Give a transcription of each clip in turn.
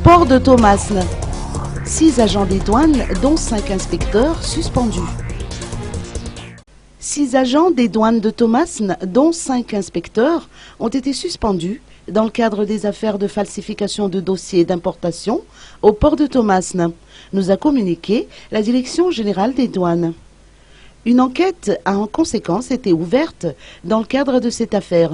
Port de Thomasne. 6 agents des douanes, dont 5 inspecteurs, suspendus. 6 agents des douanes de Thomasne, dont 5 inspecteurs, ont été suspendus dans le cadre des affaires de falsification de dossiers d'importation au port de Thomasne, nous a communiqué la Direction générale des douanes. Une enquête a en conséquence été ouverte dans le cadre de cette affaire.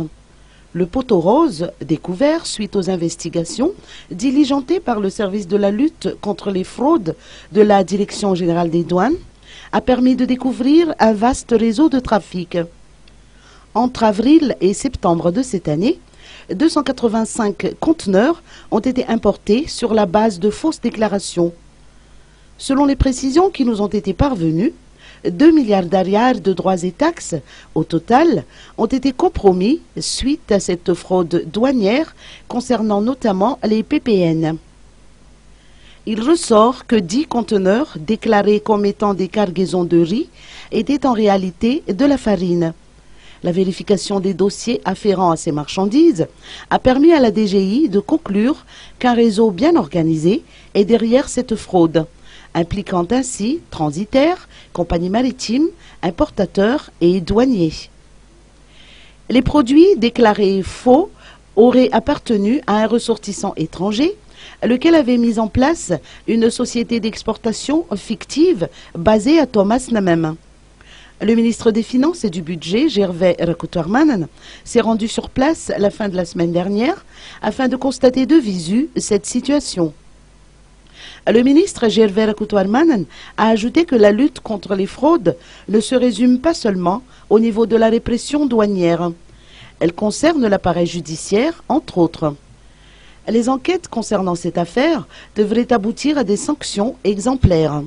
Le poteau rose, découvert suite aux investigations diligentées par le service de la lutte contre les fraudes de la Direction générale des douanes, a permis de découvrir un vaste réseau de trafic. Entre avril et septembre de cette année, 285 conteneurs ont été importés sur la base de fausses déclarations. Selon les précisions qui nous ont été parvenues, 2 milliards d'ariars de droits et taxes, au total, ont été compromis suite à cette fraude douanière concernant notamment les PPN. Il ressort que 10 conteneurs déclarés comme étant des cargaisons de riz étaient en réalité de la farine. La vérification des dossiers afférents à ces marchandises a permis à la DGI de conclure qu'un réseau bien organisé est derrière cette fraude, impliquant ainsi transitaires, compagnies maritimes, importateurs et douaniers. Les produits déclarés faux auraient appartenu à un ressortissant étranger, lequel avait mis en place une société d'exportation fictive basée à Thomasne même. Le ministre des Finances et du Budget, Gervais Rakoutourmanen, s'est rendu sur place à la fin de la semaine dernière afin de constater de visu cette situation. Le ministre Gervais Rakoutourmanen a ajouté que la lutte contre les fraudes ne se résume pas seulement au niveau de la répression douanière. Elle concerne l'appareil judiciaire, entre autres. Les enquêtes concernant cette affaire devraient aboutir à des sanctions exemplaires.